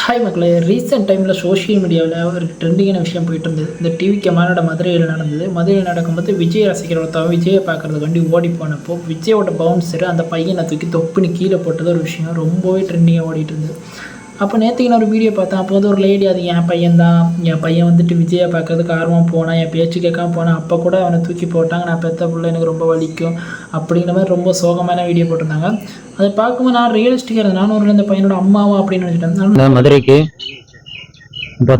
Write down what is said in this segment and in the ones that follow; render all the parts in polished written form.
Hi மக்களே, recent டைமில் social மீடியாவில் ஒரு ட்ரெண்டிங்கான விஷயம் போயிட்டு இருந்தது. இந்த டிவிக்கு மாநாடு மதுரையில் நடந்தது. மதுரையில் நடக்கும்போது விஜய் ரசிகர் ஒருத்தவங்க விஜயை பார்க்குறது வண்டி ஓடி போனப்போ விஜயோட பவுன்சர் அந்த பையனை தூக்கி தொப்புன்னு கீழே போட்டது ஒரு விஷயம் ரொம்பவே ட்ரெண்டிங்காக ஓடிட்டு இருந்தது. அப்போ நேற்றுக்கு நான் ஒரு வீடியோ பார்த்தேன். அப்போ வந்து ஒரு லேடி, அது என் பையன் தான், என் பையன் வந்துட்டு விஜயை பார்க்கறதுக்கு ஆர்வமாக போனான், என் பேச்சு கேட்காம போனான், அப்போ கூட அவனை தூக்கி போட்டாங்க, நான் பெற்ற பிள்ளை எனக்கு ரொம்ப வலிக்கும் அப்படிங்கிற மாதிரி ரொம்ப சோகமான வீடியோ போட்டிருந்தாங்க. அதை பார்க்கும்போது நான் ரியலிஸ்டிக்காக இருந்தேன். நானும் ஒரு இந்த பையனோட அம்மாவா அப்படின்னு நினச்சிட்டேன். மதுரைக்கு இப்போ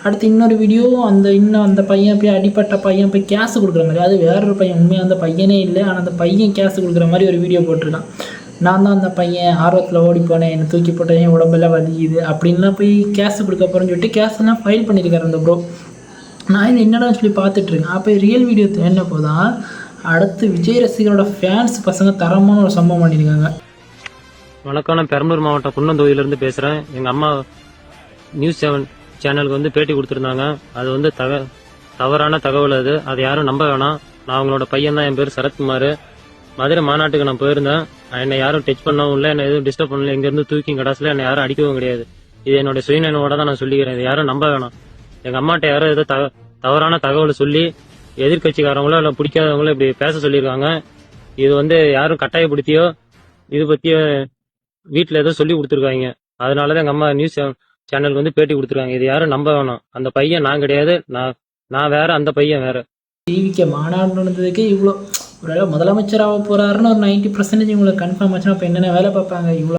அடுத்து இன்னொரு வீடியோ, அந்த பையன் போய் அடிப்பட்ட பையன் போய் கேஸ் கொடுக்குற மாதிரி, அது வேறொரு பையன், உண்மையாக அந்த பையனே இல்லை, ஆனால் அந்த பையன் கேஸ் கொடுக்குற மாதிரி ஒரு வீடியோ போட்டிருக்கான். நான் தான் அந்த பையன், ஆர்வத்தில் ஓடி போனேன், என்னை தூக்கி போட்டேன், என் உடம்பெல்லாம் வலிக்குது அப்படின்லாம் போய் கேஸ் கொடுக்க போகிறேன்னு சொல்லிட்டு கேஸ்லாம் ஃபைல் பண்ணியிருக்காரு அந்த ப்ரோ. நான் இது என்னடா சொல்லி பார்த்துட்ருக்கேன். அப்போ ரியல் வீடியோ என்ன போதான், அடுத்து விஜய் ரசிகரோட ஃபேன்ஸ் பசங்க தரமான ஒரு சம்பவம் பண்ணியிருக்காங்க. வணக்கம், நான் பெரம்பலூர் மாவட்டம் குன்னந்தொகுதியிலேருந்து பேசுகிறேன். எங்கள் அம்மா நியூஸ் 7 சேனலுக்கு வந்து பேட்டி கொடுத்துருந்தாங்க. அது வந்து தவறான தகவல். அது யாரும் நம்ப வேணாம். நான் அவங்களோட பையன் தான், என் பேர் சரத்குமார். மதுரை மாநாட்டுக்கு நான் போயிருந்தேன். என்னை யாரும் டச் பண்ணவும் இல்லை, என்னை எதுவும் டிஸ்டர்ப் பண்ணல, எங்கேருந்து தூக்கி கடாசில் என்னை யாரும் அடிக்கவும் கிடையாது. இது என்னோட சுயநலனோட தான் நான் சொல்லிக்கிறேன். இது யாரும் நம்ப வேணாம். எங்கள் அம்மாட்ட யாரும் ஏதோ தவறான தகவலை சொல்லி எதிர்கட்சிக்காரங்களோ இல்லை பிடிக்காதவங்களோ இப்படி பேச சொல்லியிருக்காங்க. இது வந்து யாரும் கட்டாயப்படுத்தியோ இது பற்றியோ வீட்டில் ஏதோ சொல்லி கொடுத்துருக்காங்க. அதனாலதான் எங்கள் அம்மா நியூஸ் சேனலுக்கு வந்து பேட்டி கொடுத்துருக்காங்க. இது யாரும் நம்ப வேணாம். அந்த பையன் நான் கிடையாது, நான் வேற, அந்த பையன் வேற. டிவிக்கு மாநாடு நடந்ததுக்கு இவ்வளோ ஒரு முதலமைச்சராக போகிறாருன்னு ஒரு 90% இவங்களுக்கு கன்ஃபார்ம் ஆச்சுன்னா இப்போ என்னென்ன வேலை பார்ப்பாங்க இவ்வளோ